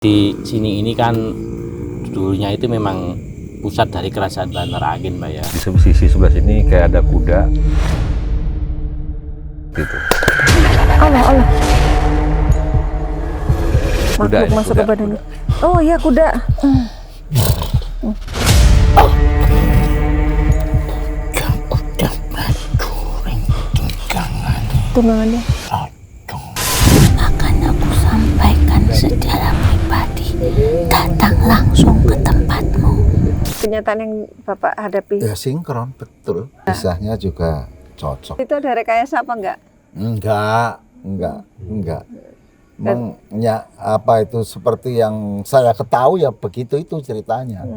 Di sini ini kan dulunya itu memang pusat dari kerajaan Bantar Angin, Mbak ya. Di sisi sebelah sini kayak ada kuda gitu. Allah. Kuda, Makhluk masuk kuda, ke badannya. kuda. Oh iya, kuda. Tunggangannya. Akan aku sampaikan secara pribadi, datang langsung ke tempatmu. Kenyataan yang Bapak hadapi. Ya sinkron, betul. Kisahnya juga cocok. Itu ada rekayasa apa enggak? Enggak. Memang ya, apa itu seperti yang saya ketahui ya begitu itu ceritanya.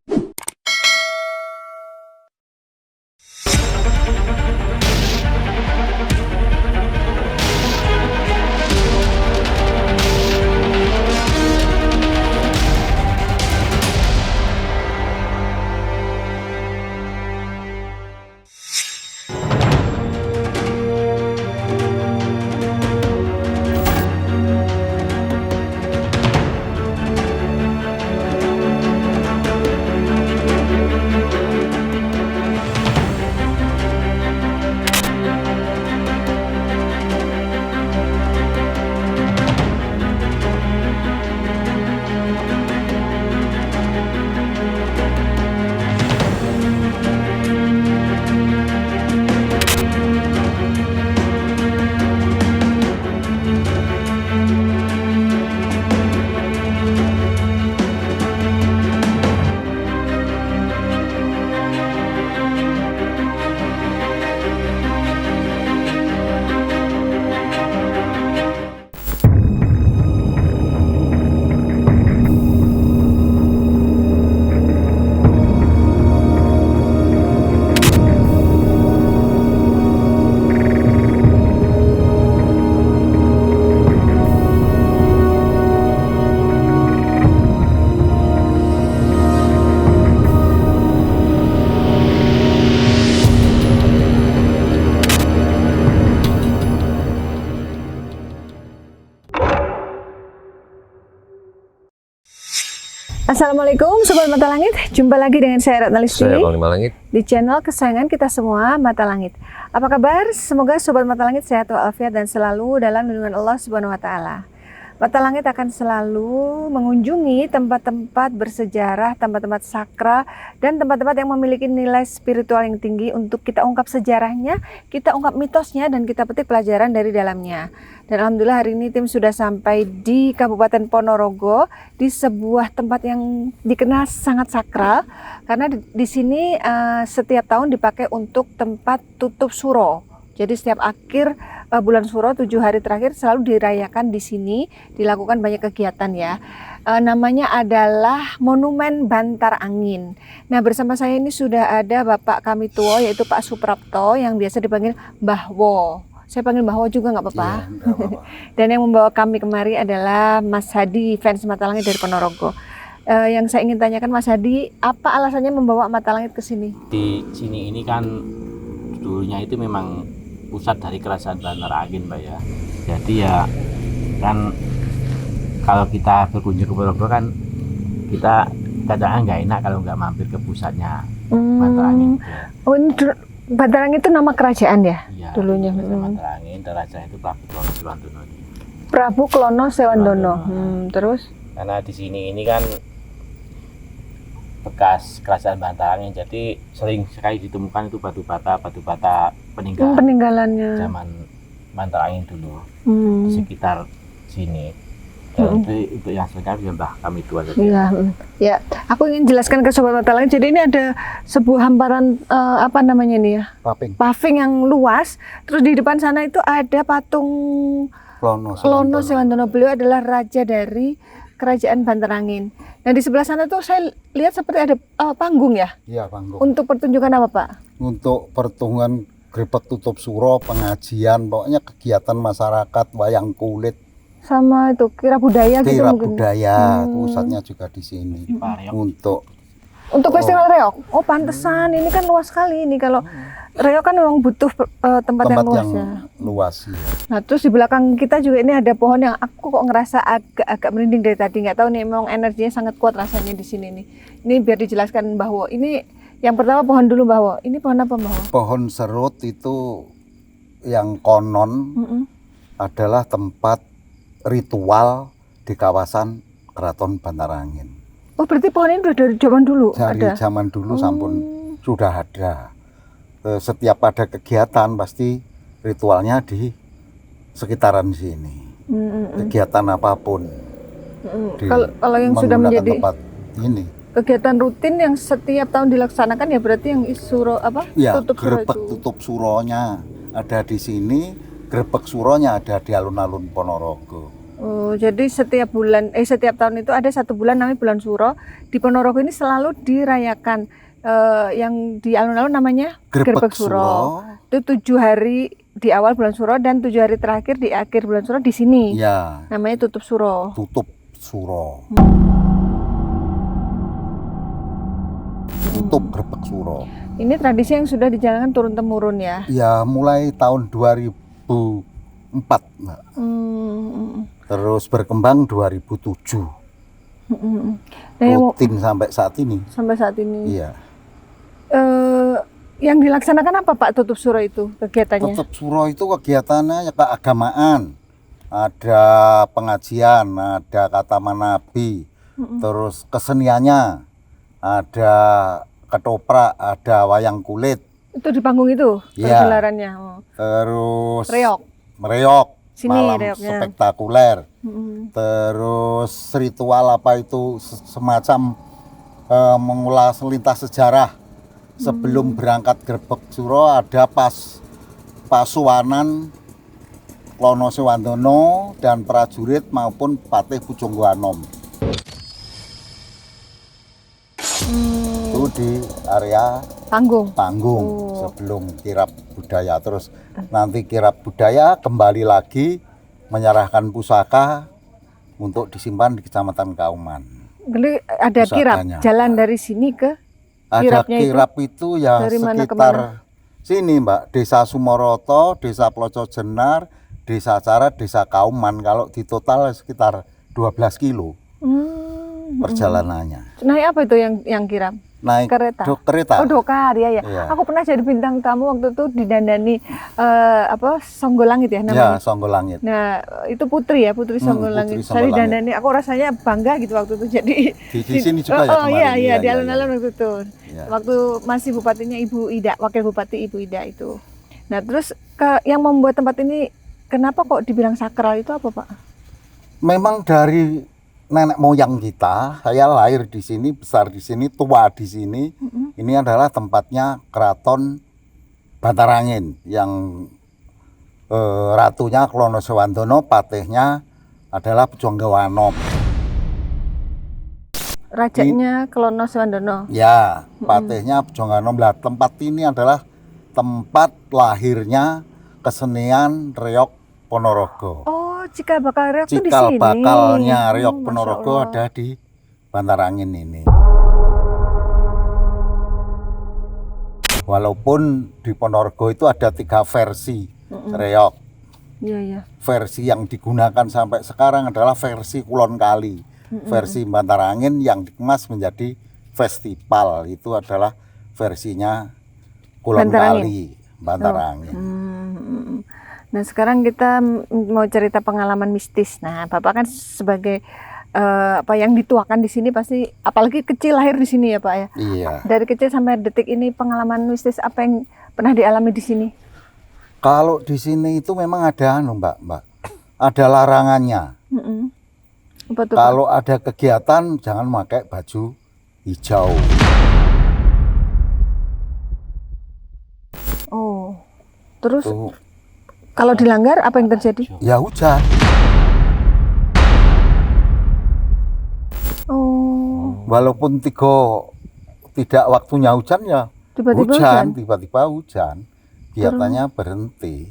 Assalamualaikum Sobat Mata Langit, jumpa lagi dengan saya Ratna Listi Saya Bang Lima Langit. di channel kesayangan kita semua, Mata Langit. Apa kabar? Semoga Sobat Mata Langit sehat walafiat dan selalu dalam lindungan Allah Subhanahu wa Ta'ala. Mata Langit akan selalu mengunjungi tempat-tempat bersejarah, tempat-tempat sakral, dan tempat-tempat yang memiliki nilai spiritual yang tinggi untuk kita ungkap sejarahnya, kita ungkap mitosnya, dan kita petik pelajaran dari dalamnya. Dan alhamdulillah hari ini tim sudah sampai di Kabupaten Ponorogo, di sebuah tempat yang dikenal sangat sakral, karena di sini setiap tahun dipakai untuk tempat tutup suro. Jadi setiap akhir bulan Suro 7 hari terakhir selalu dirayakan di sini, dilakukan banyak kegiatan ya. Namanya adalah Monumen Bantar Angin. Nah, bersama saya ini sudah ada Bapak kami tua yaitu Pak Suprapto yang biasa dipanggil Mbah Wo. Saya panggil Mbah Wo juga nggak apa-apa. Iya, nggak apa-apa. Dan yang membawa kami kemari adalah Mas Hadi, fans Mata Langit dari Ponorogo. Yang saya ingin tanyakan Mas Hadi, apa alasannya membawa Mata Langit ke sini? Di sini ini kan dulunya itu memang pusat dari kerajaan Bantar Angin, Mbak ya. Jadi ya kan kalau kita berkunjung ke Ponorogo kan kita kadang nggak enak kalau nggak mampir ke pusatnya Bantar Angin. Oh, ini Bantar Angin itu nama kerajaan ya? Iya, Dulunya. Bantar Angin, kerajaan itu Prabu Klono Siwandono. Prabu Klono Sewandono. Terus? Karena di sini ini kan bekas kerajaan Bantar Angin, jadi sering sekali ditemukan itu batu bata peninggalan Peninggalannya. zaman Bantar Angin dulu Hmm. di sekitar sini. Dan itu untuk yang seringkali ya Mbah kami tua saja. Iya, ya. Aku ingin jelaskan ke Sobat Mata Langit. Jadi ini ada sebuah hamparan apa namanya ini ya? Paping, Paving yang luas. Terus di depan sana itu ada patung Klono Sewandono. Beliau adalah raja dari kerajaan Bantar Angin. Nah, di sebelah sana tuh saya lihat seperti ada panggung ya. Iya, panggung. Untuk pertunjukan apa, Pak? Untuk pertunjukan Grebek tutup suro, pengajian, pokoknya kegiatan masyarakat, wayang kulit, Sama itu kira budaya gitu kira mungkin. budaya, pusatnya juga di sini. Pak Reok. Untuk Untuk festival reok. Oh, pantesan ini kan luas sekali ini kalau Reok kan memang butuh tempat yang luas ya. luas ya. Nah, terus di belakang kita juga ini ada pohon yang aku kok ngerasa agak merinding dari tadi. Nggak tahu nih, memang energinya sangat kuat rasanya di sini nih. Ini biar dijelaskan bahwa ini yang pertama pohon dulu bahwa ini pohon apa bahwa? Pohon serut itu yang konon adalah tempat ritual di kawasan Keraton Bantarangin. Oh, berarti pohon ini udah dari zaman dulu Dari ada? zaman dulu sampun sudah ada. Setiap ada kegiatan pasti ritualnya di sekitaran sini. Kegiatan apapun. di- Kalau yang sudah menggunakan menjadi tempat ini. kegiatan rutin yang setiap tahun dilaksanakan ya berarti yang suro apa? Ya, Tutup suro grebek itu. tutup suronya ada di sini, grebek suronya ada di alun-alun Ponorogo. Oh, jadi setiap tahun itu ada satu bulan namanya bulan suro. Di Ponorogo ini selalu dirayakan yang di alun-alun namanya Grebek suro. Itu 7 hari di awal bulan suro dan 7 hari terakhir di akhir bulan suro di sini. Ya, Namanya tutup suro. tutup suro. Tutup grebek suro. Ini tradisi yang sudah dijalankan turun temurun ya. Ya, mulai tahun 2004, Mbak. Terus berkembang 2007. Nah, Rutin sampai saat ini. sampai saat ini. Iya. Yang dilaksanakan apa Pak tutup suro itu kegiatannya? Tutup suro itu kegiatannya ya keagamaan. Ada pengajian, ada kataman nabi, terus keseniannya, ada ketoprak, ada wayang kulit, Itu di panggung itu Iya. pergelarannya. Oh. terus Reok. mereok, Sini malam reoknya. spektakuler, Mm-mm. terus ritual apa itu semacam mengulas lintas sejarah sebelum berangkat grebek suro ada pasuanan Klono Sewandono dan prajurit maupun Patih Pujunggo Anom. Itu di area Panggung. panggung Oh. sebelum kirap budaya. Terus nanti kirap budaya kembali lagi menyerahkan pusaka untuk disimpan di Kecamatan Kauman. Jadi ada kirap Pusakanya. jalan dari sini ke Ada Kirapnya itu kirap itu ya dari mana ke sekitar mana? sini Mbak, Desa Sumoroto, Desa Ploco Jenar, Desa Carat, Desa Kauman. Kalau di total sekitar 12 kilo perjalanannya. Naik apa itu yang kirap? Naik Kereta. kereta. Oh, dokar ya ya. Iya. Aku pernah jadi bintang tamu waktu itu didandani Songgolangit ya Ya, namanya. Songgolangit. Nah, itu Putri ya, Putri Songgolangit. Putri Saya Songgolangit. didandani, aku rasanya bangga gitu waktu itu. Jadi Di sini juga ya oh, kemarin. iya, Iya, di iya, alun-alun iya. waktu itu. Iya. Waktu masih bupatinya Ibu Ida, wakil bupati Ibu Ida itu. Nah, terus yang membuat tempat ini kenapa kok dibilang sakral itu apa, Pak? Memang dari nenek moyang kita, saya lahir di sini, besar di sini, tua di sini. Ini adalah tempatnya Keraton Bantarangin yang ratunya Klono Sewandono, patihnya adalah Pujunggo Anom. Rajanya Klono Sewandono. Ya, patihnya Pujunggo Anom. Lah, tempat ini adalah tempat lahirnya kesenian reok Ponorogo. Oh, cikal bakal reok itu di Cikal sini. bakalnya reok Masya Ponorogo Allah. ada di Bantarangin ini. Walaupun di Ponorogo itu ada 3 versi reok. Iya, iya. Versi yang digunakan sampai sekarang adalah versi Kulon Kali. Versi Bantarangin yang dikemas menjadi festival itu adalah versinya Kulon Bantarangin. Kali, Bantarangin. Nah, sekarang kita mau cerita pengalaman mistis. Nah, Bapak kan sebagai apa yang dituakan di sini pasti, apalagi kecil lahir di sini ya Pak ya. Iya. Dari kecil sampai detik ini pengalaman mistis apa yang pernah dialami di sini? Kalau di sini itu memang ada Mbak. Ada larangannya. Apa tuh, Pak? Kalau ada kegiatan jangan pakai baju hijau. Oh, terus Tuh, kalau dilanggar apa yang terjadi? ya hujan. Oh, Walaupun tidak waktunya hujan ya tiba-tiba hujan, hujan. tiba-tiba hujan. Biasanya berhenti.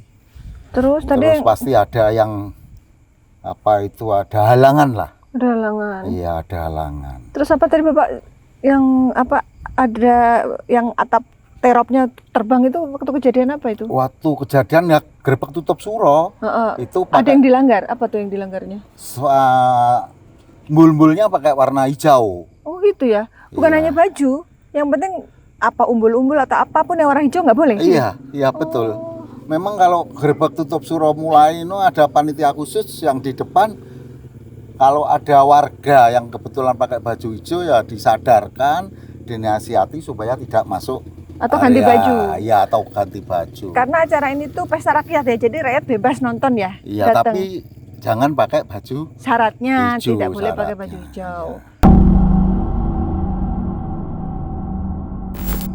Terus tadi Terus pasti ada yang apa itu, ada halangan lah. ada halangan. Iya, ada halangan. Terus apa tadi Bapak yang apa ada yang atap teropnya terbang itu waktu kejadian apa itu? Waktu kejadian ya gerbek tutup suro itu Ada yang dilanggar? Apa tuh yang dilanggarnya? umbul-umbulnya pakai warna hijau. Oh gitu ya. Bukan Iya. hanya baju. Yang penting apa umbul-umbul atau apapun yang warna hijau nggak boleh? Iya, iya betul. Memang kalau gerbek tutup suro mulai itu ada panitia khusus yang di depan. Kalau ada warga yang kebetulan pakai baju hijau ya disadarkan, dinasihati supaya tidak masuk. Atau ganti baju. Iya, atau ganti baju. Karena acara ini tuh pesta rakyat ya, jadi rakyat bebas nonton ya. Iya, datang. tapi jangan pakai baju Syaratnya hijau, tidak boleh pakai syaratnya. baju hijau.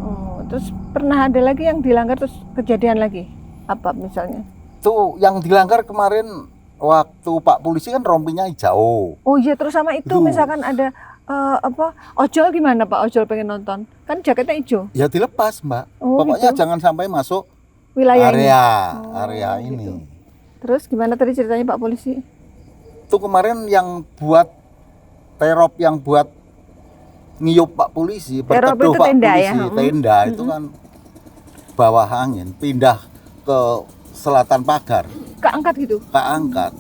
Oh, terus pernah ada lagi yang dilanggar terus kejadian lagi? Apa misalnya? Tuh yang dilanggar kemarin waktu Pak Polisi kan rompinya hijau. Oh iya, terus sama itu Duh. misalkan ada ojol gimana Pak? Ojol pengen nonton, kan jaketnya hijau. Ya dilepas, Mbak. Oh, Pokoknya gitu. jangan sampai masuk Wilayah ini. area gitu. ini. Terus gimana tadi ceritanya Pak Polisi? Itu kemarin yang buat terop yang buat ngiyup Pak Polisi, Terop berteduh itu Pak tenda Polisi, ya? tenda itu kan bawah angin, pindah ke selatan pagar, Keangkat gitu? keangkat.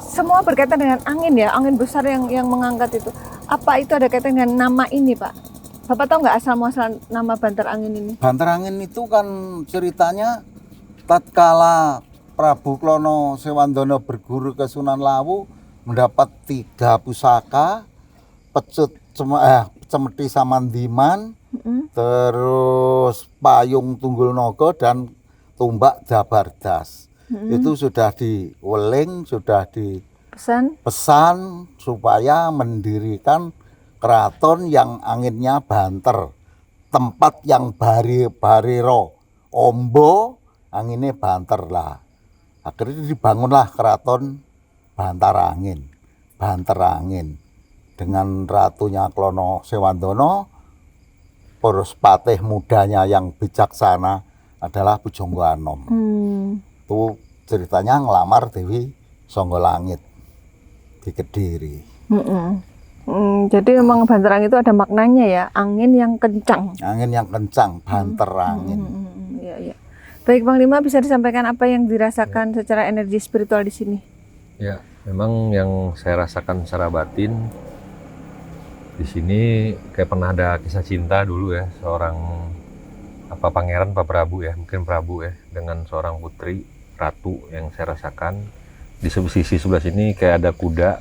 Semua berkaitan dengan angin ya, angin besar yang mengangkat itu. Apa itu ada kaitan dengan nama ini Pak? Bapak tahu nggak asal muasal nama bantar angin ini? Bantar angin itu kan ceritanya tatkala Prabu Klono Sewandono berguru ke Sunan Lawu mendapat 3 pusaka, pecut cemeti Samandiman, terus payung Tunggul Naga dan tumbak Jabardas. Itu sudah diweling, sudah Pesan? dipesan supaya mendirikan keraton yang anginnya banter, tempat yang bariro ombo anginnya banter lah. Akhirnya dibangunlah keraton banter angin dengan ratunya Klono Sewandono, terus patih mudanya yang bijaksana adalah Pujangga Anom. Itu ceritanya ngelamar Dewi Songgolangit di Kediri. Jadi memang bantar angin itu ada maknanya ya, angin yang kencang. Angin yang kencang, banter angin. Iya, iya. Baik Panglima, bisa disampaikan apa yang dirasakan secara energi spiritual di sini? Ya, memang yang saya rasakan secara batin di sini kayak pernah ada kisah cinta dulu ya, seorang pangeran, Prabu ya, mungkin Prabu ya, dengan seorang putri ratu yang saya rasakan. Di sisi sebelah sini kayak ada kuda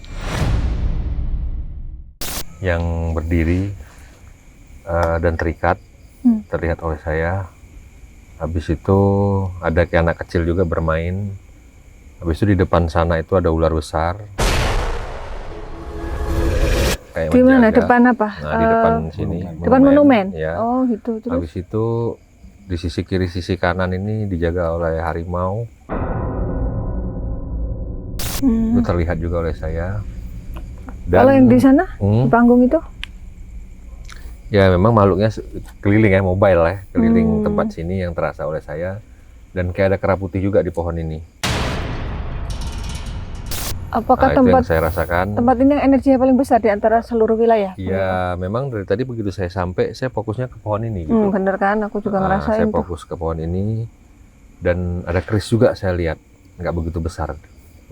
yang berdiri dan terikat, terlihat oleh saya. Habis itu ada kayak anak kecil juga bermain. Habis itu di depan sana itu ada ular besar. Kayak Di mana? menjaga. Depan apa? Nah, di depan sini. Depan monumen? Ya. Oh gitu. Terus? Habis itu di sisi kiri, sisi kanan ini dijaga oleh harimau. Itu terlihat juga oleh saya. Kalau yang di sana, di panggung itu? Ya memang makhluknya keliling ya, mobile ya, keliling tempat sini yang terasa oleh saya. Dan kayak ada kera putih juga di pohon ini. Apakah Nah, itu tempat yang saya rasakan. tempat ini yang energinya paling besar di antara seluruh wilayah? Iya, memang dari tadi begitu saya sampai, saya fokusnya ke pohon ini gitu. Bener kan, aku juga Nah, saya ngerasain tuh. fokus ke pohon ini. Dan ada keris juga saya lihat, nggak begitu besar,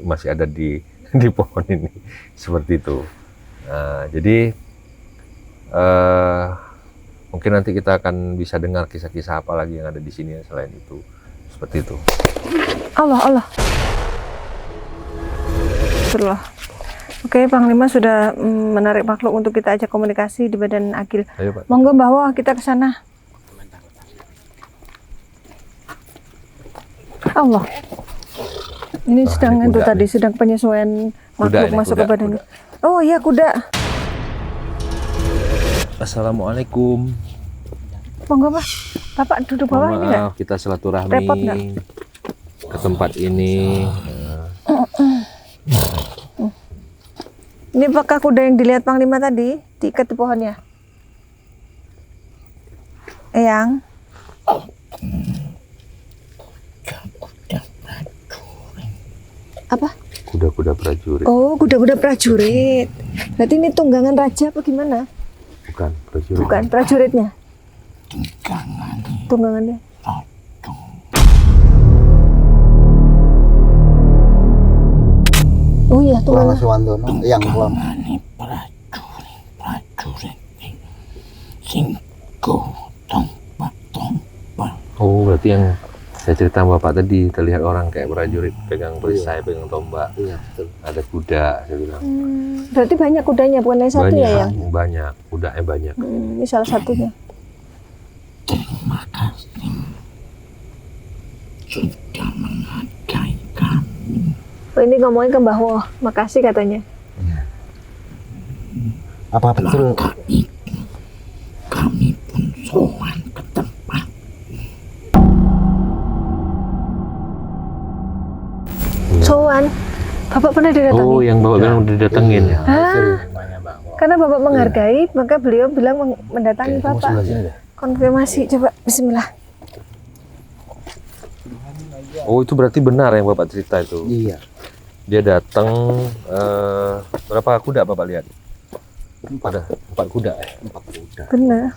masih ada di pohon ini, seperti itu. Nah, jadi mungkin nanti kita akan bisa dengar kisah-kisah apa lagi yang ada di sini selain itu, seperti itu. Allah. Itulah. Oke, Panglima sudah menarik makhluk untuk kita ajak komunikasi di Badan Agil. Ayo Pak. Monggo bawa kita ke sana. Allah. Ini sedang ini itu kuda tadi, nih. sedang penyesuaian makhluk ini, masuk kuda, ke badan. kuda. Oh iya, kuda. Assalamualaikum. Monggo Pak. Bapak duduk bawah ini nggak? Maaf, kita silaturahmi Repot nggak? ke tempat ini. Ini apakah kuda yang dilihat Panglima tadi diikat di pohonnya? Eyang. Apa? kuda-kuda prajurit. Oh, kuda-kuda prajurit. Berarti ini tunggangan raja apa gimana? Bukan prajurit. Bukan prajuritnya. Tunggangannya. Oh iya, Klono tunggangan. Sewandono yang klon. Oh, berarti yang saya cerita sama Bapak tadi, terlihat orang kayak prajurit pegang perisai, pegang tombak. Iya, betul. Ada kuda, saya bilang. Berarti banyak kudanya, bukan hanya satu Banyak, ya yang. banyak, kudanya banyak. Ini salah satunya. Oh, ini ngomongin ke Mbah Woh, makasih katanya. Apa betul Sowan, Bapak pernah didatangi? Oh, yang Bapak bilang udah didatengin ya? Hah? Karena Bapak menghargai, maka beliau bilang mendatangi Bapak. Konfirmasi, coba Bismillah. Oh, itu berarti benar yang Bapak cerita itu? Iya. Dia datang, berapa kuda Bapak lihat? Ada 4 kuda ya? 4 kuda. Benar.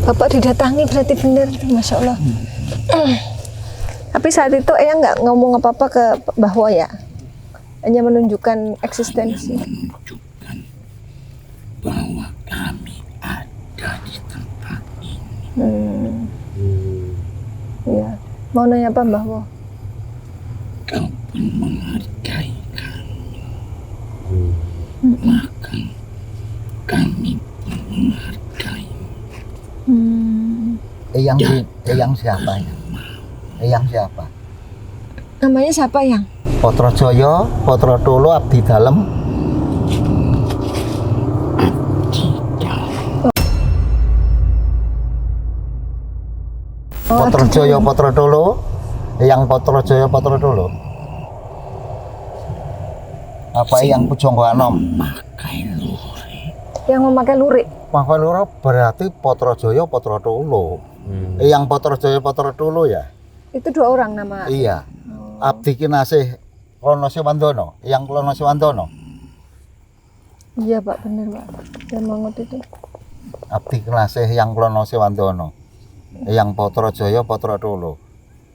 Bapak didatangi berarti benar, Masya Allah. Tapi saat itu Eyang nggak ngomong apa-apa ke Mbah Woh ya? Hanya menunjukkan eksistensi. Bahwa kami ada di tempat ini. Iya. Mau nanya apa Mbah Woh? Kau pun menghargai kami. Maka kami pun menghargai. Eyang siapa ya? Eyang siapa? Namanya siapa yang? Potro Joyo, Potro Tolo, Abdi Dalem. Potro Joyo, Potro Tolo. Eyang Potro Joyo, Potro Tolo. Apa Eyang Pujangga Anom? Yang memakai lurik. Maka loro berarti Potro Joyo, Potro Tolo. Eyang Potro Joyo, Potro Tolo ya? Itu 2 orang nama. Iya. Abdi Kinasih Klono Sewandono, Eyang Klono Sewandono. Iya Pak, benar Pak. Dan mangut itu. Abdi Kinasih Eyang Klono Sewandono. Eyang Potro Joyo, Potro Tolo.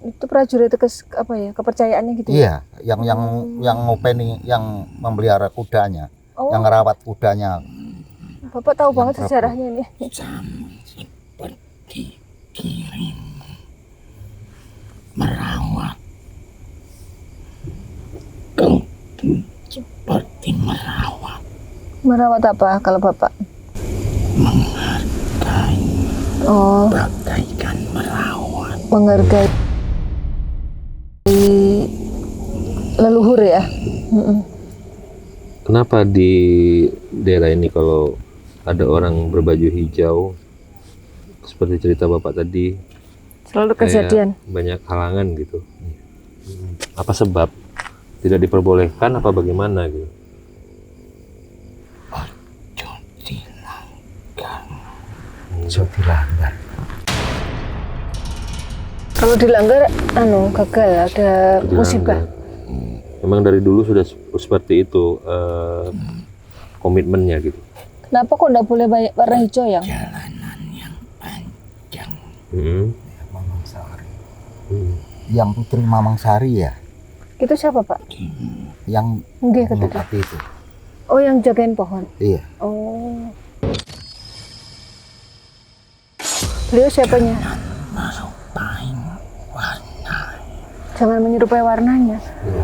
Itu prajurit itu apa ya? Kepercayaannya gitu. Iya, yang ngopeni, yang memelihara kudanya, Oh. yang merawat kudanya. Bapak tahu banget sejarahnya ini. Seperti kirim merawat. Kau pun seperti merawat. Merawat apa kalau Bapak? Menghargai. Oh, Bagaikan merawat. menghargai leluhur ya. Kenapa di daerah ini kalau ada orang berbaju hijau, seperti cerita Bapak tadi, Selalu kayak kejadian. banyak halangan gitu? Apa sebab? Tidak diperbolehkan apa bagaimana gitu? Dilanggar. Kalau dilanggar, gagal, ada musibah. Memang dari dulu sudah seperti itu komitmennya gitu. Kenapa kok nggak boleh banyak warna hijau yang? Mamang Sari. Yang Putri Mamang Sari ya, Itu siapa Pak? yang Nggih ketemu. tapi itu. Oh, yang jagain pohon. Iya. Oh. Beliau siapanya? Jangan menyerupai warnanya.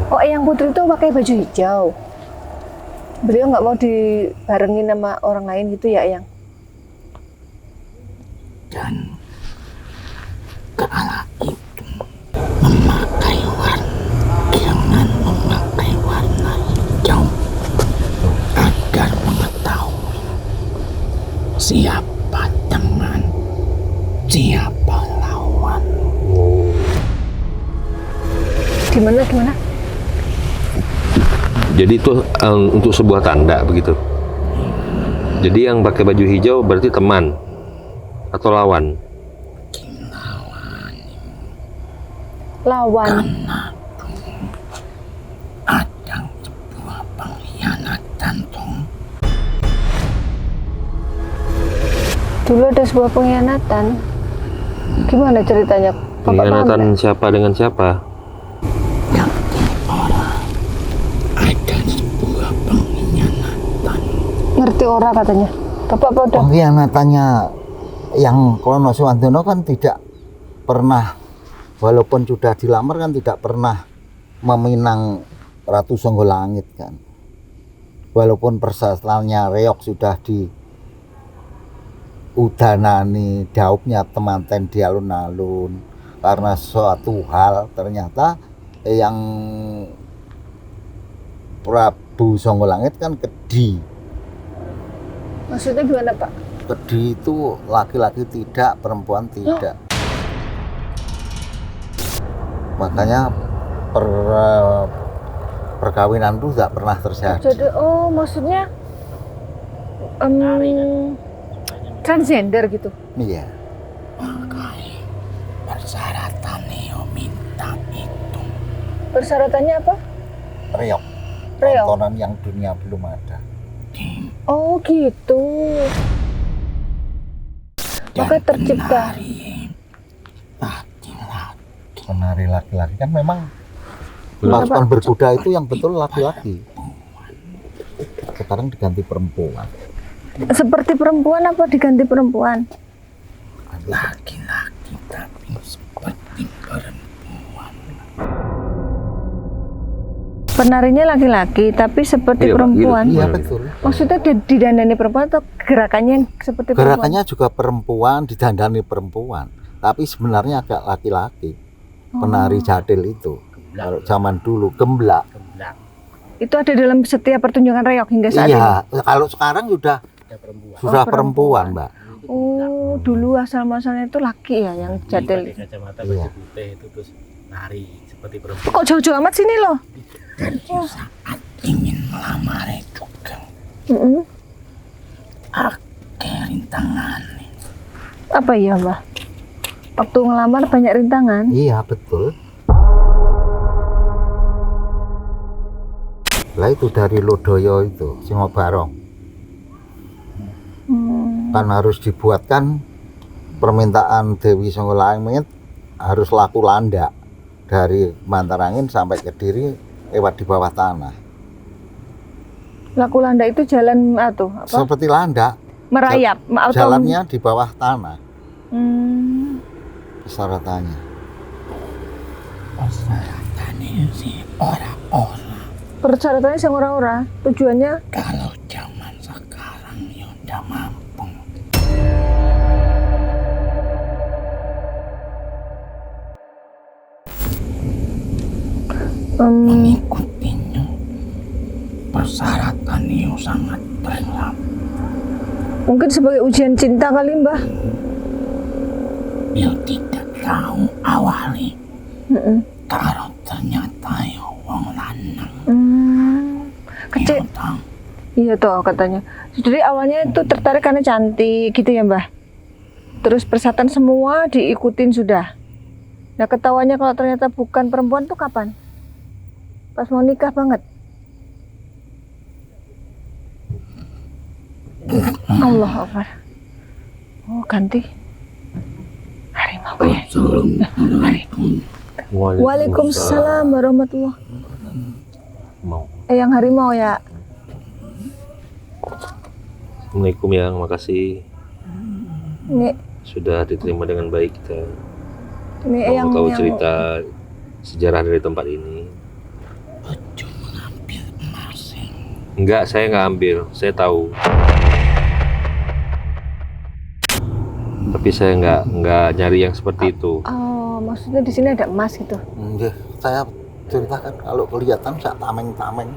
Oh, Eyang Putri itu pakai baju hijau. Beliau nggak mau dibarengin sama orang lain gitu ya, Eyang? Dan kala itu memakai warna, jangan memakai warna hijau agar mengetahui siapa teman, siapa lawan. Gimana? Jadi itu untuk sebuah tanda begitu. Jadi yang pakai baju hijau berarti teman atau lawan? Lawan. Ada sebuah pengkhianatan tong. Dulu ada sebuah pengkhianatan. Gimana ceritanya? Bapak Pengkhianatan paham siapa dengan siapa? Yang orang ada sebuah pengkhianatan. nggak? Ngerti ora katanya. Bapak apa udah? Pengkhianatannya yang Klono Suwandono kan tidak pernah, walaupun sudah dilamar kan tidak pernah meminang Ratu Songgolangit kan. Walaupun persastaannya reok sudah di udanani daupnya temanten di alun-alun karena suatu hal ternyata yang Prabu Songgolangit kan kedi. Maksudnya gimana Pak? Kedi itu laki-laki tidak, perempuan tidak. Makanya perkawinan itu tidak pernah terjadi. Jadi maksudnya transgender gitu. Iya. Makanya persyaratan Neo minta itu. Persyaratannya apa? Reok. Reok. Tontonan yang dunia belum ada. Oh gitu. Maka tercipta. Penari laki-laki kan memang pasukan berkuda itu yang betul laki-laki. Sekarang diganti perempuan. Seperti perempuan apa diganti perempuan? Laki-laki tapi seperti perempuan. Penarinya laki-laki tapi seperti Iya, Pak, perempuan. gitu. Iya betul. Maksudnya didandani perempuan atau gerakannya yang seperti perempuan? Gerakannya juga perempuan, didandani perempuan. Tapi sebenarnya agak laki-laki. Penari jadil itu. Kalau zaman dulu gemblak. Itu ada dalam setiap pertunjukan reok hingga saat ini? Iya, kalau sekarang sudah perempuan, Mbak. Oh, dulu asal-muasalnya itu laki ya yang jadil. Kacamata Iya. baju putih itu terus nari seperti perempuan. Kok jauh-jauh amat sini loh? Dan di saat ingin melamar juga Mm-mm. akeh rintangan. Apa iya Mbak? Waktu ngelamar banyak rintangan? Iya, betul. Lah itu dari Lodoyo itu, Singobarong. Kan harus dibuatkan permintaan Dewi Songgolangit harus laku landak dari Bantarangin sampai Kediri lewat di bawah tanah. Laku Landa itu jalan apa? Seperti landak, Merayap atau jalannya di bawah tanah. Hmm. Persyaratannya. Persyaratannya si orang-orang. Persyaratannya yang ora-ora. Tujuannya Kalau zaman sekarang ya udah mampu. Mengikutinya persyaratannya sangat berat. mungkin sebagai ujian cinta kali Mbah. Ya tidak tahu awalnya. Mm-mm. Kalau ternyata ya wong lanang. Kecil. Ya tahu. Iya toh katanya. Jadi awalnya itu tertarik karena cantik gitu ya Mbah. Terus persyaratan semua diikutin sudah. Nah ketahuannya kalau ternyata bukan perempuan tuh kapan? Pas mau nikah banget. Allah Akbar. Oh ganti. Harimau ya. Waalaikumsalam warahmatullahi. Mau. Yang harimau ya. Assalamualaikum ya, makasih Ini sudah diterima dengan baik kita. ini Mau yang tahu yang cerita sejarah dari tempat ini? Ojo mengambil emasnya. Enggak, saya nggak ambil, saya tahu. Tapi saya nggak nyari yang seperti itu. Oh, maksudnya di sini ada emas gitu. Nggih, saya ceritakan kalau kelihatan saya tameng-tameng.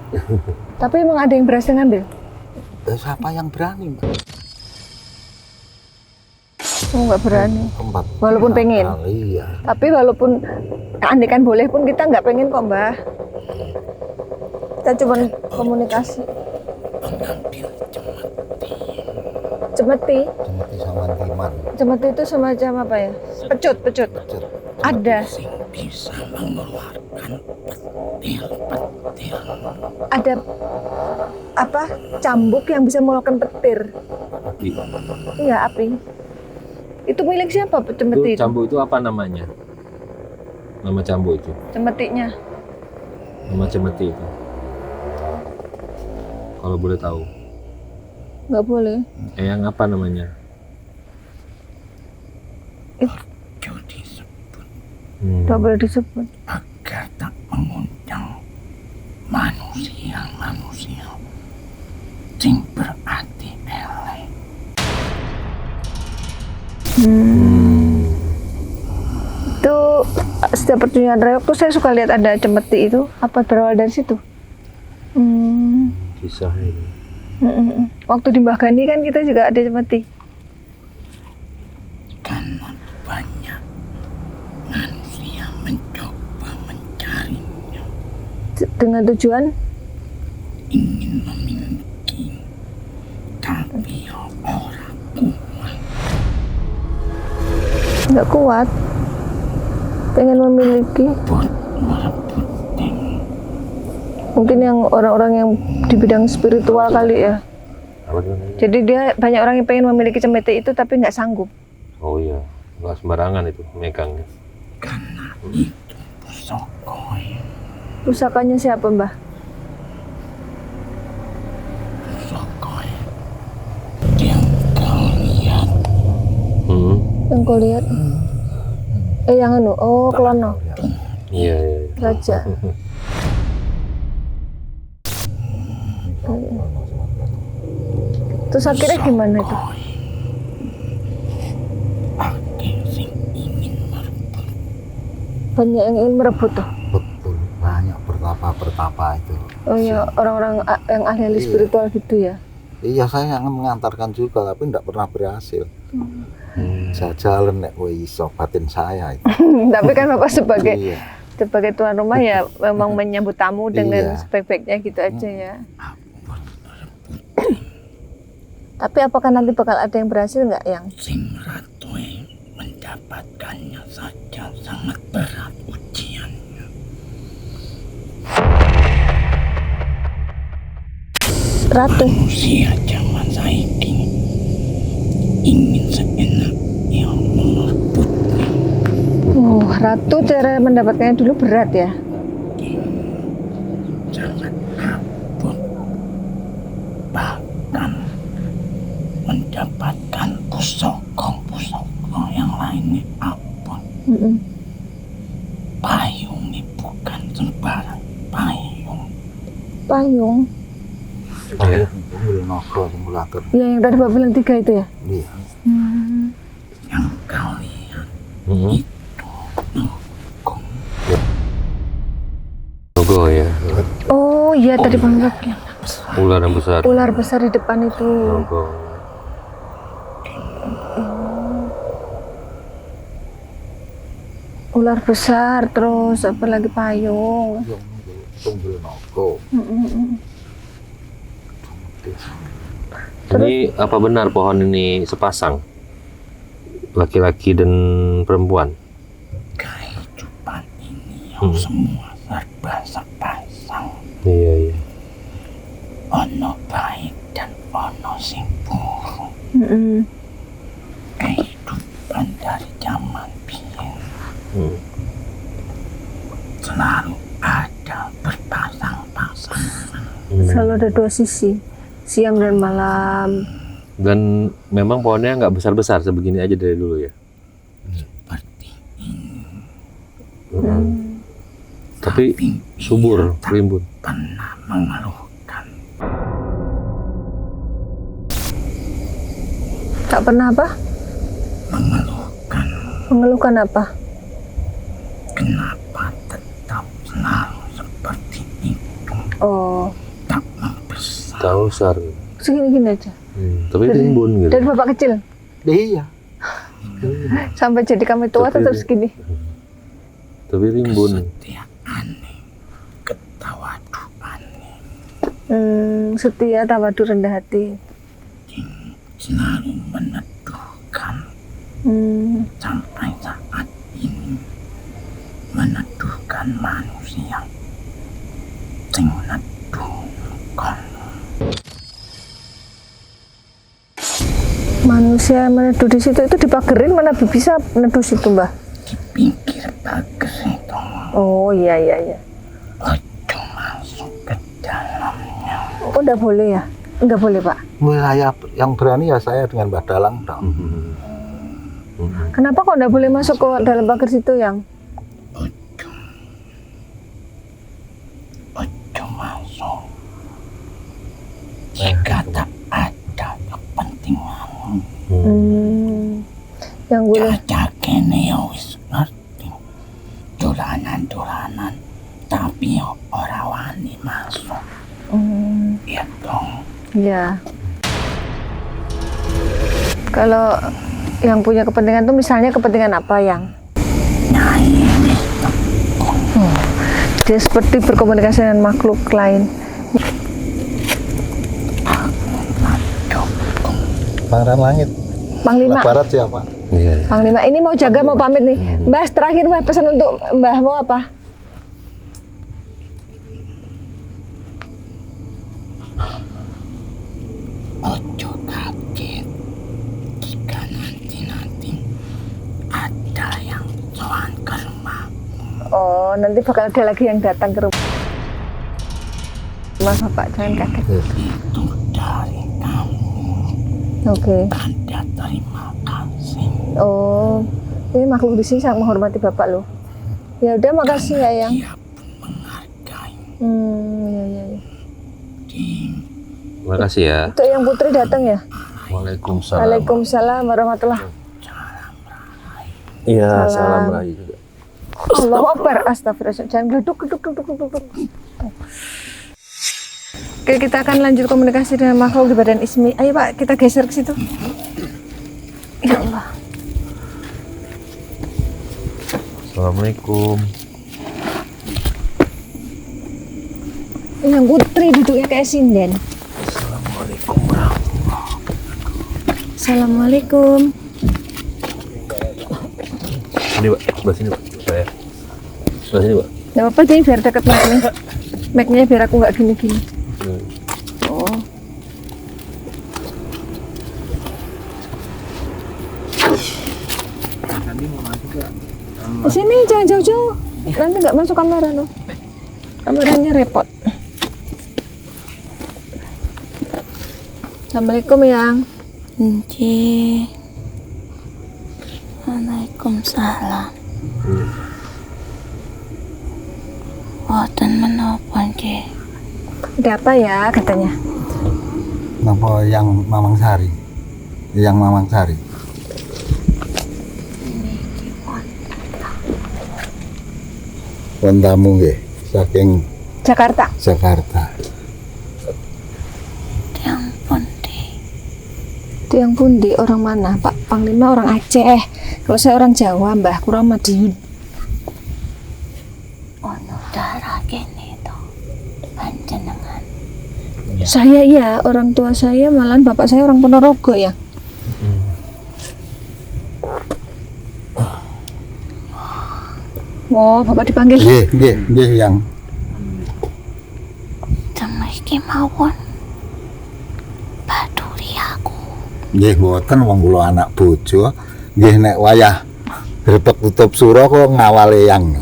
Tapi emang ada yang berhasil ngambil? Siapa yang berani, Mbak? Oh, nggak berani. Tempat. Walaupun pengen. Iya. Tapi walaupun andaikan boleh pun kita nggak pengen kok Mbah. Kita cuma komunikasi. mengambil cemeti. Cemeti. Cemeti sama timan. Cemeti itu semacam apa ya? Pecut. Pecut. Ada. Sing bisa mengeluarkan petir-petir. Ada apa? Cambuk yang bisa mengeluarkan petir. Api. Iya, api. Itu milik siapa cemeti Itu itu? cambu itu apa namanya? Nama cambu itu. Cemetinya. Nama cemeti itu. Kalau boleh tahu. Nggak boleh. Yang apa namanya? Ojo disebut Nggak boleh disebut. agar tak mengundang manusia-manusia sing berarti elek. Itu setiap pertunjukan reok tuh saya suka lihat ada cemeti itu. Apa berawal dari situ? Kisah ini. Waktu di Mbah Gani kan kita juga ada cemeti. Karena banyak manusia mencoba mencarinya, Dengan tujuan ingin memiliki, tapi orang kuat. nggak kuat. Pengen memiliki. Merebut Mungkin yang orang-orang yang di bidang spiritual kali ya. Apa namanya? Jadi dia banyak orang yang pengen memiliki cemeti itu tapi nggak sanggup. Oh iya, nggak sembarangan itu megangnya. karena itu pusokoi. Pusakanya siapa, Mbah? Pusokoi yang kau lihat Yang kau lihat? Yang anu, oh Klono, Iya, iya. Raja. Terus akhirnya gimana itu? Akeh sing ingin merebut. Banyak yang ingin merebut tuh. Betul, banyak bertapa itu. Oh iya, orang-orang yang ahli-ahli spiritual gitu ya. Iya, saya yang mengantarkan juga tapi tidak pernah berhasil. Saya jalan nek kowe iso batin saya itu. Tapi kan Bapak sebagai Iya. sebagai tuan rumah ya memang menyambut tamu dengan Iya. sebaik-baiknya gitu aja ya. Tapi apakah nanti bakal ada yang berhasil nggak yang? Sing ratue mendapatkannya saja sangat berat ujiannya. Ratu. Manusia zaman saiki ingin seenaknya merebutnya. Oh, ratu cara mendapatkannya dulu berat ya. Sangat abot, bahkan mendapatkan pusaka-pusaka yang lainnya abot. Payung ini bukan sembarang payung. Payung. Saya Tunggul Naga simulator. Ya yang tadi Bapak bilang 3 itu ya. Iya. Yang kalian Logo ya. Oh iya tadi panggilnya. Ular yang besar. Ular besar di depan itu. Logo. Ular besar terus apa lagi payung. Tunggul Naga. Ini apa benar pohon ini sepasang? Laki-laki dan perempuan? kehidupan ini yang semua serba sepasang. Iya, iya. Ono baik dan ono sing buruk. Kehidupan dari zaman biyen selalu ada berpasang-pasangan. Selalu ada 2 sisi, siang dan malam. Dan memang pohonnya nggak besar-besar, sebegini aja dari dulu ya. Seperti ini Tapi subur, rimbun. pernah mengeluhkan. Tak pernah apa? Mengeluhkan Mengeluhkan apa? kenapa tetap selalu seperti itu. Oh, Tak membesar. Tahu besar. segini-gini aja. Tapi rimbun gitu. Dari Bapak kecil Iya. sampai jadi kami tua Tapi tetap ini- segini. Tapi rimbun. Kesetiaannya, ketawaduannya, Setia, tawadu, rendah hati. Selalu meneduhkan sampai saat ini, meneduhkan manusia sing meneduhkan. Manusia meneduh di situ itu dipagerin, mana bisa meneduh situ, Mbah? Di pinggir pagar itu Oh iya. ojo masuk ke dalamnya. Oh enggak boleh ya? Enggak boleh, Pak. Wilayah yang berani ya saya dengan Mbah Dalang dong. Kenapa kok enggak boleh masuk ke dalam pagar situ, Yang? Ojo masuk jika tak ada kepentingan. Yang boleh. Caca kene ya wis ngerti dolanan tapi ya ora wani masuk. Ya dong. Ya. Kalau yang punya kepentingan tuh misalnya kepentingan apa, Yang? Nyai wis Dia seperti berkomunikasi dengan makhluk lain. Pangeran Langit. Panglima. Barat siapa? Iya. Panglima ini mau jaga, mau pamit nih. Mbah, terakhir Mbah pesan untuk Mbah mau apa? ojo kaget jika nanti ada yang sowan ke rumah. Oh, nanti bakal ada lagi yang datang ke rumah. Bapak, jangan kaget. Itu dari kamu Oke. tanda terima kasih. Oh, ini makhluk di sini sangat menghormati Bapak loh. Ya udah, makasih ya, Yang. Dia pun menghargai. Iya. Terima kasih ya. Itu yang Putri datang ya? Waalaikumsalam. Waalaikumsalam warahmatullahi. Iya, Salam. salam rayu juga. Allahu Akbar, astagfirullah. Jangan duduk. Oke, kita akan lanjut komunikasi dengan makhluk di badan Ismi. Ayo Pak, kita geser ke situ. Ya Allah. Assalamualaikum. Yang Putri duduknya kayak sinden. Assalamualaikum. Sini Pak, sebelah sini Pak. Saya. Sebelah sini Pak. Gak apa-apa deh, biar deket mic-nya. Mic-nya biar aku nggak gini-gini. Oh. Di sini jangan jauh-jauh. Nanti nggak masuk kamera loh. Kameranya repot. Assalamualaikum Yang. Nggih. Waalaikumsalam. Wonten menapa nggih? Ada apa ya katanya? Napa yang Mamang Sari? Yang Mamang Sari. Tamu nggih saking Jakarta. Jakarta. Tiang pundi? Itu yang pundi, orang mana? Pak Panglima orang Aceh. Kalau saya orang Jawa, Mbah kurang Madiun. Ono darah kene to. Panjenengan. Saya iya, orang tua saya malahan bapak saya orang Ponorogo ya. Wow, bapak dipanggil. Nggih yang Temiki mawon. Baduri aku. nggih mboten wong kula anak bojo. Nggih nek wayah grebek tutup sura kok ngawale yang.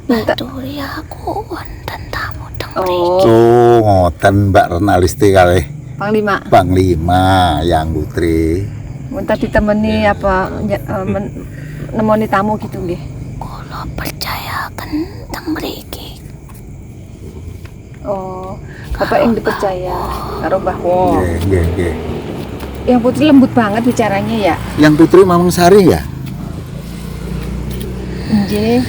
Baduri aku wonten tamu teng Oh, Oh, ngoten Mbak Renalisti kalih Panglima. Panglima yang Putri. Minta ditemani apa nemoni tamu gitu nggih. kula percayaken teng mriki. Oh, bapak yang dipercaya karo Mbah Wo. Nggih. Yang Putri lembut banget bicaranya ya. Yang Putri Mamang Sari ya? Nggih.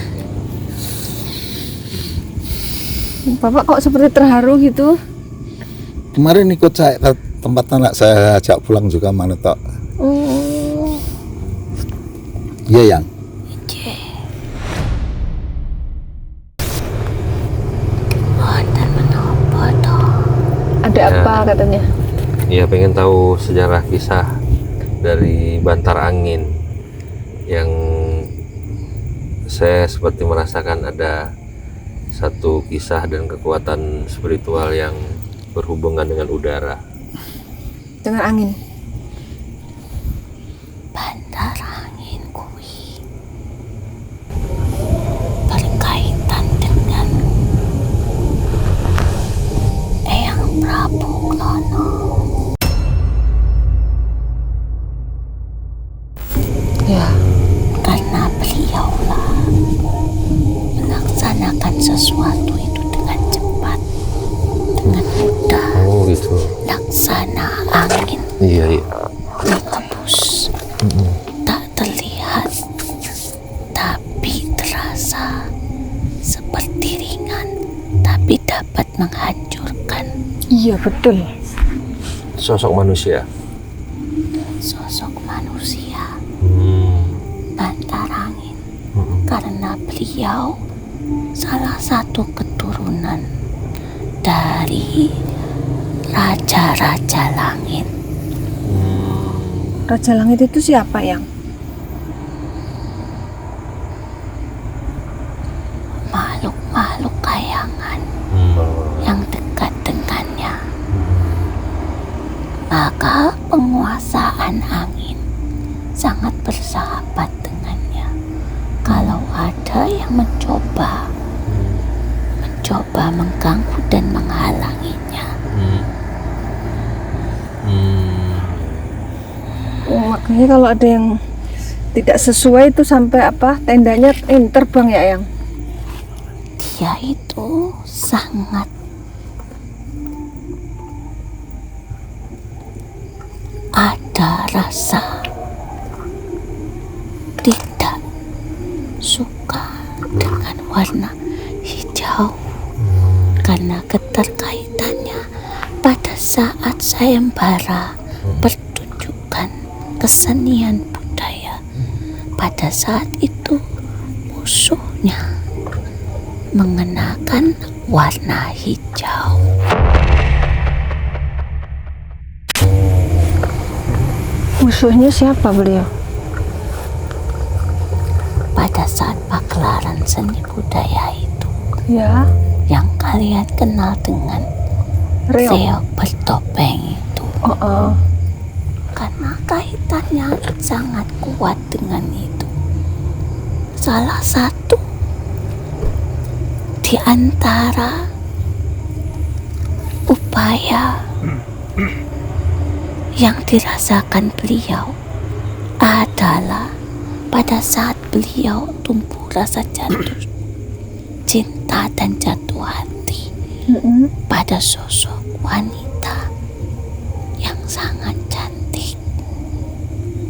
Bapak kok seperti terharu gitu? Kemarin ikut saya ke tempat anak saya ajak pulang juga mana tok. Oh. Iya yang. Wonten menapa to? Ada apa katanya? Iya, pengen tahu sejarah kisah dari Bantar Angin yang saya seperti merasakan ada satu kisah dan kekuatan spiritual yang berhubungan dengan udara. Dengan angin. Bantar angin kuwi berkaitan dengan Eyang Prabu Klono. Ya. Karena beliaulah melaksanakan sesuatu itu dengan cepat, dengan mudah, Oh gitu. laksana angin Iya. menghembus, tak terlihat tapi terasa, seperti ringan tapi dapat menghancurkan. Iya betul. Sosok manusia. Sosok manusia Bantar Angin, karena beliau salah satu keturunan dari Raja-Raja Langit. Raja Langit itu siapa, Yang? Makhluk-makhluk kayangan yang dekat dengannya. Maka penguasaan angin sangat bersahabat dengannya. Kalau ada yang mencoba mengganggu dan menghalanginya, Makanya kalau ada yang tidak sesuai itu sampai apa tendanya terbang ya, Yang? dia itu sangat ada rasa tidak suka dengan warna hijau karena keterkaitannya pada saat sayembara pertunjukan kesenian budaya. Pada saat itu musuhnya mengenakan warna hijau. Musuhnya siapa beliau? Pada saat pagelaran seni budaya itu Ya, yang kalian kenal dengan Reog. Reog bertopeng itu, karena kaitannya sangat kuat dengan itu. Salah satu di antara upaya yang dirasakan beliau adalah pada saat beliau tumbuh rasa jatuh cinta dan jatuh hati pada sosok wanita yang sangat cantik.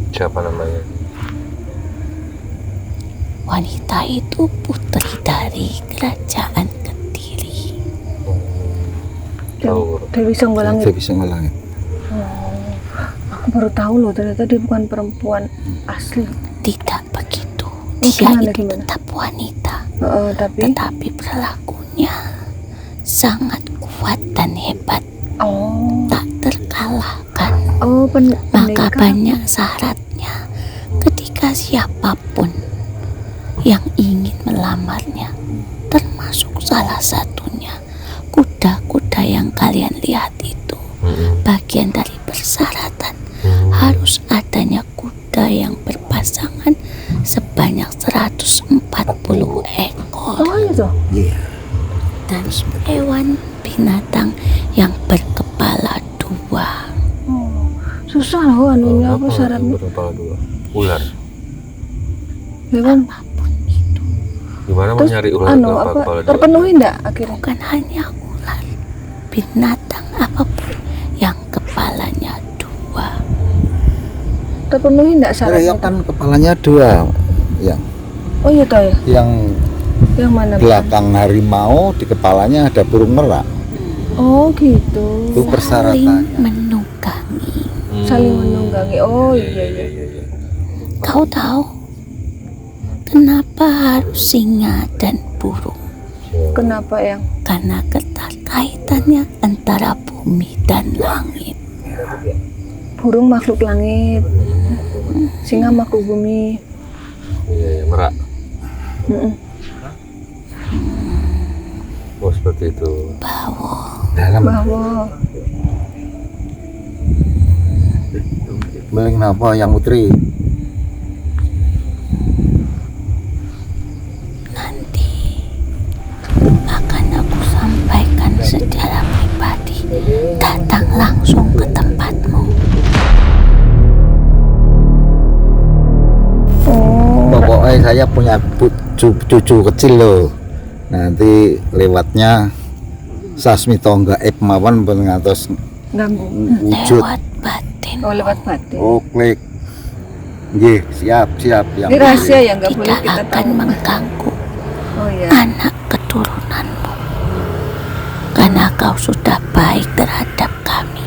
Siapa namanya? Wanita itu putri dari kerajaan Kediri. Tahu. Dewi Songgolangit. Dewi Songgolangit. Aku baru tahu loh, ternyata dia bukan perempuan asli. Tidak begitu. Oh, Dia gimana, itu gimana? tetap wanita, Tapi tetapi perilakunya sangat kuat dan hebat, tak terkalahkan. Maka pendekar. banyak syaratnya ketika siapapun yang ingin melamarnya, termasuk salah satunya kuda-kuda yang kalian lihat itu. Bagian dari persyaratan harus adanya kuda yang berpasangan sebanyak 140 ekor Oh itu. dan hewan binatang yang berkepala dua. Susah loh anunya apa syaratnya. Berkepala dua. Ular. Hewan. Apapun itu, Gimana mau Terus nyari ular kepala dua? terpenuhi enggak akhirnya? bukan hanya ular, binatang apapun yang kepalanya dua. Terpenuhi enggak syaratnya? Reog kan kepalanya dua, yang Oh iya toh ya. Yang mana? belakang harimau di kepalanya ada burung merak. Oh gitu. Itu Saling persyaratannya. menunggangi. Saling menunggangi. Oh iya. Kau tahu kenapa harus singa dan burung? Kenapa yang? Karena keterkaitannya antara bumi dan langit. Burung makhluk langit, singa makhluk bumi. Iya, merak. Mm-mm. Oh, seperti itu. Dalam Bahwa beli kenapa yang Putri? Nanti akan aku sampaikan secara pribadi. Datang langsung ke tempatmu. Pokoknya saya punya cucu kecil loh. Nanti lewatnya Sasmito gaib mawon ben ngantos ganggu. wujud. Lewat batin. Oh, lewat batin. Oh, klik. Nggih, siap yang Ini rahasia yang nggak boleh Tidak kita akan tahu. mengganggu Oh ya. anak keturunanmu. Karena kau sudah baik terhadap kami.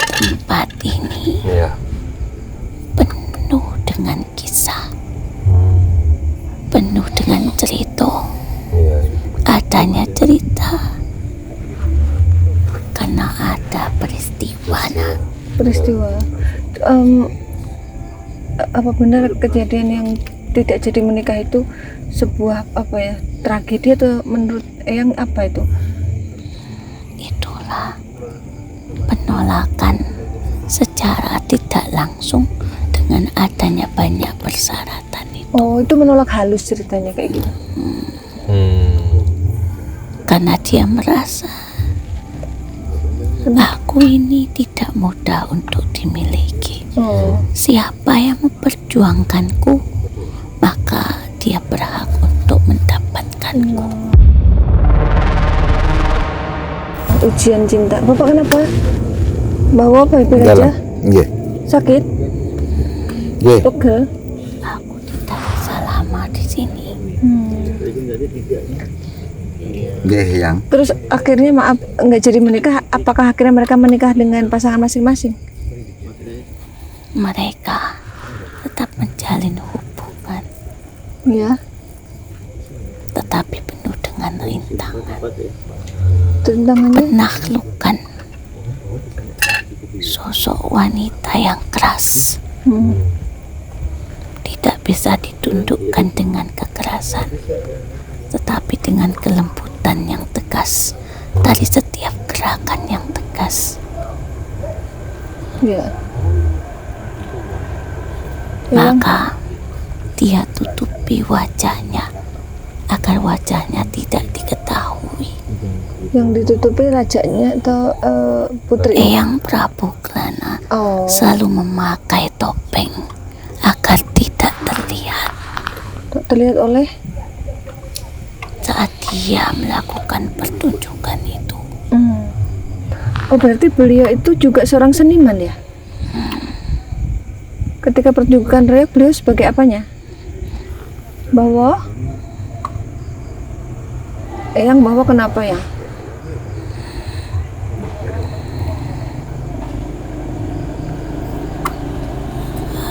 Tempat ini Iya. penuh dengan kisah, penuh dengan cerita. Iya. Adanya cerita karena ada peristiwa. Peristiwa. Apa benar kejadian yang tidak jadi menikah itu sebuah apa ya, tragedi atau menurut yang apa itu? Itulah penolakan secara tidak langsung dengan adanya banyak persyaratan itu. Oh, itu menolak halus ceritanya kayak gitu. Karena dia merasa aku ini tidak mudah untuk dimiliki. Oh, Siapa yang memperjuangkanku, maka dia berhak untuk mendapatkanku. ujian cinta. Bapak kenapa? Bawa baik-baik aja? Nggih. Sakit? Nggih. Pegel? Aku tidak bisa lama di sini. Nggih, yang. Terus akhirnya maaf nggak jadi menikah. Apakah akhirnya mereka menikah dengan pasangan masing-masing? Mereka tetap menjalin hubungan, Ya. tetapi penuh dengan rintangan, Tentangannya? penaklukan. Sosok wanita yang keras tidak bisa ditundukkan dengan kekerasan, tetapi dengan kelembutan yang tegas dari setiap gerakan yang tegas. Ya. Yang Maka dia tutupi wajahnya agar wajahnya tidak diketahui. yang ditutupi rajanya atau putri? Eyang Prabu Krana Oh, selalu memakai topeng agar tidak terlihat terlihat oleh? saat dia melakukan pertunjukan itu. Oh, berarti beliau itu juga seorang seniman ya? Ketika pertunjukan reok, beliau sebagai apanya? Bawa? Yang bawa kenapa ya?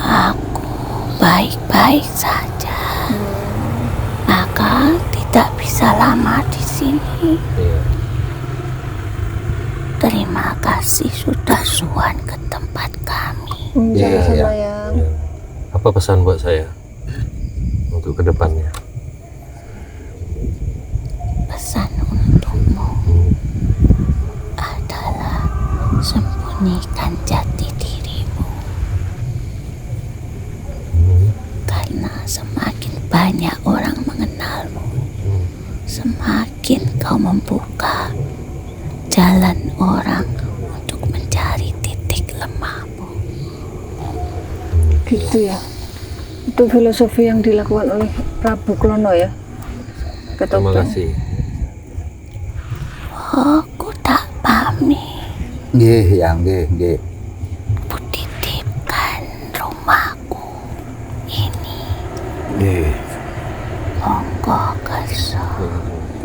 Aku baik-baik saja, maka tidak bisa lama di sini. Terima kasih sudah suan ke tempat kami. Iya, Sama-sama iya. yang. Apa pesan buat saya untuk kedepannya? Pesan untukmu adalah sembunyikan jati dirimu, karena semakin banyak orang mengenalmu, semakin kau membuka jalan orang untuk mencari titik lemahmu. Gitu ya. Itu filosofi yang dilakukan oleh Prabu Klono ya. Terima kasih. Aku tak pamit Nggih, yang nggih. kutitipkan rumahku ini. Nggih. Monggo kerso.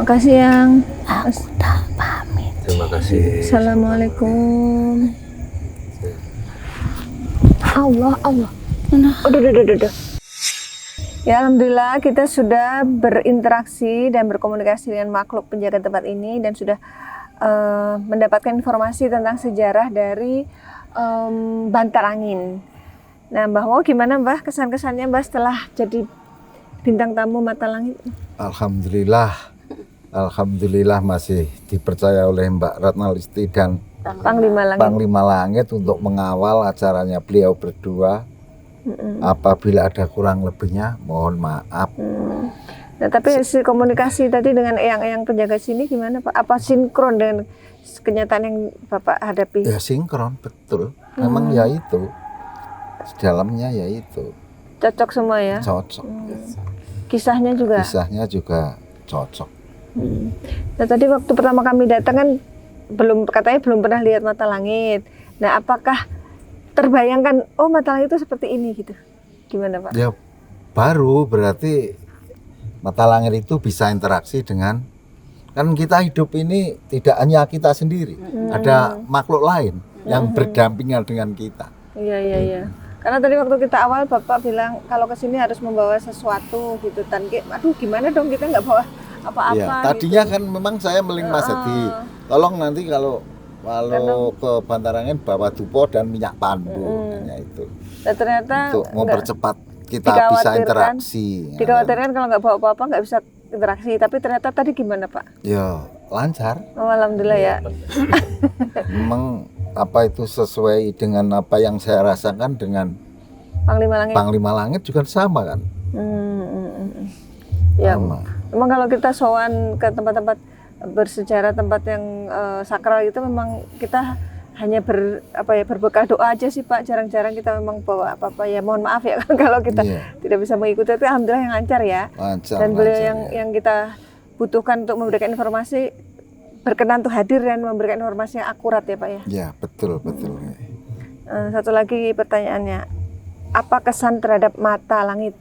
Makasih yang. Aku tak pamit. Terima kasih. Assalamualaikum. Allah. Udah. Ya, alhamdulillah kita sudah berinteraksi dan berkomunikasi dengan makhluk penjaga tempat ini dan sudah mendapatkan informasi tentang sejarah dari Bantar Angin. Nah, Mbah Wo, gimana Mbah kesan-kesannya Mbah setelah jadi bintang tamu Mata Langit? Alhamdulillah masih dipercaya oleh Mbak Ratna Listi dan Panglima Langit untuk mengawal acaranya beliau berdua. Apabila ada kurang lebihnya, mohon maaf. Nah, tapi hasil komunikasi tadi dengan eyang-eyang penjaga sini gimana Pak? Apa sinkron dengan kenyataan yang Bapak hadapi? Ya sinkron, betul. Memang ya itu. Dalamnya ya itu. Cocok semua ya? Cocok. Kisahnya juga? Kisahnya juga cocok. Nah, tadi waktu pertama kami datang kan katanya belum pernah lihat Mata Langit. Nah, apakah terbayangkan, oh Mata Langit itu seperti ini gitu? Gimana Pak? Ya baru berarti Mata Langit itu bisa interaksi dengan, kan kita hidup ini tidak hanya kita sendiri, ada makhluk lain yang berdampingan dengan kita. Iya. Karena tadi waktu kita awal Bapak bilang kalau ke sini harus membawa sesuatu gitu, aduh gimana dong kita nggak bawa apa-apa. Ya, tadinya gitu. Kan memang saya meling Mas Edi, tolong nanti kalau ke Bantar Angin bawa dupo dan minyak pandu, hanya itu. Dan ternyata untuk mempercepat kita bisa interaksi. Dikhawatirkan kalau nggak bawa apa-apa nggak bisa interaksi, tapi ternyata tadi gimana Pak? Ya lancar. Oh, alhamdulillah ya. Memang apa itu sesuai dengan apa yang saya rasakan dengan Panglima Langit juga sama kan? Ya. Sama. Memang kalau kita sowan ke tempat-tempat bersejarah, tempat yang sakral itu memang kita hanya berbekal doa aja sih Pak. Jarang-jarang kita memang bawa apa-apa ya. Mohon maaf ya kalau kita tidak bisa mengikuti, tapi alhamdulillah yang lancar ya. Dan beliau yang kita butuhkan untuk memberikan informasi berkenan untuk hadir dan memberikan informasi yang akurat ya Pak ya. Ya betul. Satu lagi pertanyaannya, apa kesan terhadap Mata Langit?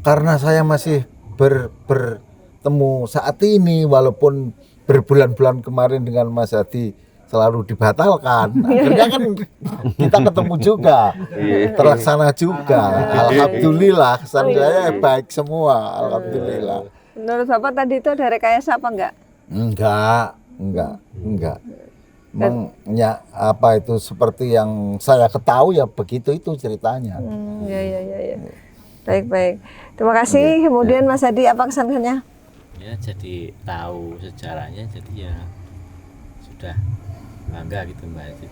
Karena saya masih bertemu saat ini, walaupun berbulan-bulan kemarin dengan Mas Hadi selalu dibatalkan, akhirnya kan kita ketemu juga, terlaksana juga. Alhamdulillah, kesan saya baik semua, alhamdulillah. Menurut Bapak tadi itu ada rekayasa apa enggak? Enggak. Memang ya, apa itu seperti yang saya ketahui ya begitu itu ceritanya. Ya. Baik. Terima kasih. Kemudian Mas Hadi, apa kesan-kesannya? Ya, jadi tahu sejarahnya, jadi ya sudah bangga gitu Mbak.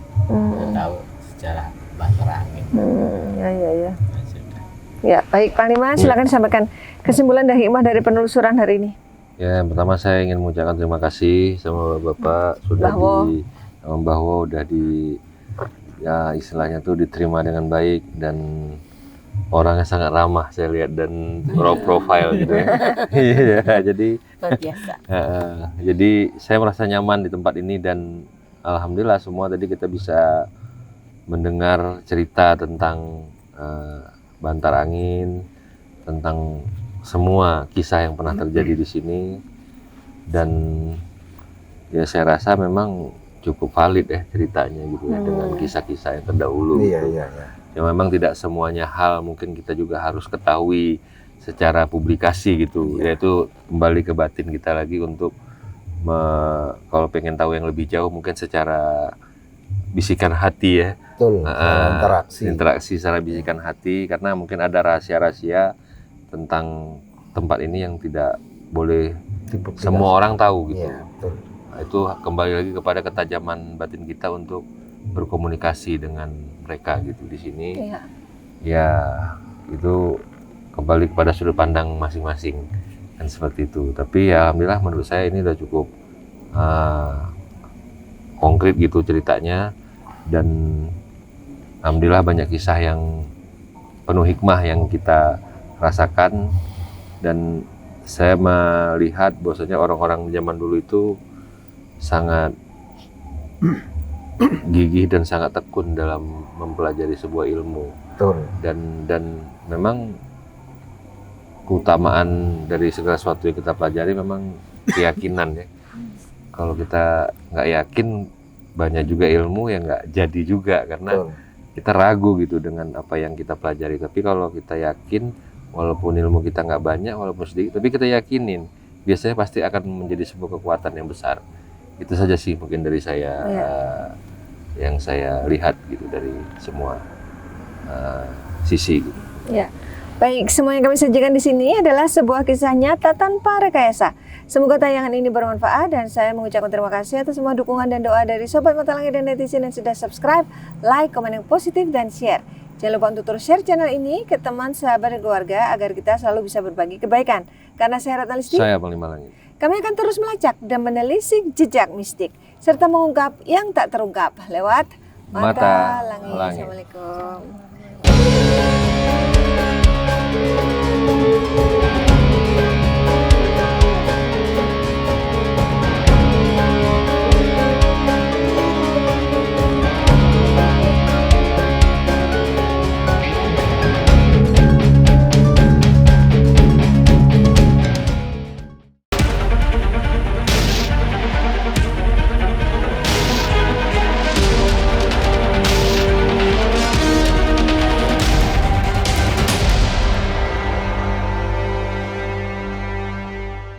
Tahu sejarah Bantar Angin. Ya. Ya, Ya, baik Panglima, silakan sampaikan kesimpulan dan hikmah dari penelusuran hari ini. Ya, yang pertama saya ingin mengucapkan terima kasih sama Bapak sudah Mbah Wo udah ya istilahnya tuh diterima dengan baik dan orangnya sangat ramah saya lihat dan raw profile gitu ya. Iya, jadi Luar biasa. jadi saya merasa nyaman di tempat ini dan alhamdulillah semua tadi kita bisa mendengar cerita tentang Bantar Angin, tentang semua kisah yang pernah terjadi di sini, dan ya saya rasa memang cukup valid ya ceritanya gitu ya, dengan kisah-kisah yang terdahulu. Iya. Ya memang tidak semuanya hal mungkin kita juga harus ketahui secara publikasi gitu, yaitu kembali ke batin kita lagi untuk kalau pengen tahu yang lebih jauh mungkin secara bisikan hati ya. Betul, interaksi secara bisikan hati, karena mungkin ada rahasia-rahasia tentang tempat ini yang tidak boleh semua orang tahu gitu. Iya, betul. Nah, itu kembali lagi kepada ketajaman batin kita untuk berkomunikasi dengan mereka gitu di sini. Iya. Ya, itu kembali kepada sudut pandang masing-masing kan seperti itu. Tapi ya alhamdulillah menurut saya ini udah cukup konkret gitu ceritanya, dan alhamdulillah banyak kisah yang penuh hikmah yang kita rasakan, dan saya melihat bahwasanya orang-orang zaman dulu itu sangat gigih dan sangat tekun dalam mempelajari sebuah ilmu. Betul. Dan memang keutamaan dari segala sesuatu yang kita pelajari memang keyakinan ya. Kalau kita nggak yakin, banyak juga ilmu yang nggak jadi juga karena kita ragu gitu dengan apa yang kita pelajari. Tapi kalau kita yakin, Walaupun ilmu kita nggak banyak, walaupun sedikit, tapi kita yakinin biasanya pasti akan menjadi sebuah kekuatan yang besar. Itu saja sih mungkin dari saya yang saya lihat gitu dari semua sisi. Gitu. Ya. Baik, semua yang kami sajikan di sini adalah sebuah kisah nyata tanpa rekayasa. Semoga tayangan ini bermanfaat dan saya mengucapkan terima kasih atas semua dukungan dan doa dari Sobat Mata Langit dan netizen yang sudah subscribe, like, komen yang positif, dan share. Jangan lupa untuk terus share channel ini ke teman, sahabat, dan keluarga agar kita selalu bisa berbagi kebaikan. Karena saya Ratna Listi, Saya Panglima Langit. kami akan terus melacak dan menelisik jejak mistik serta mengungkap yang tak terungkap lewat Mata Langit. Langit. Assalamualaikum.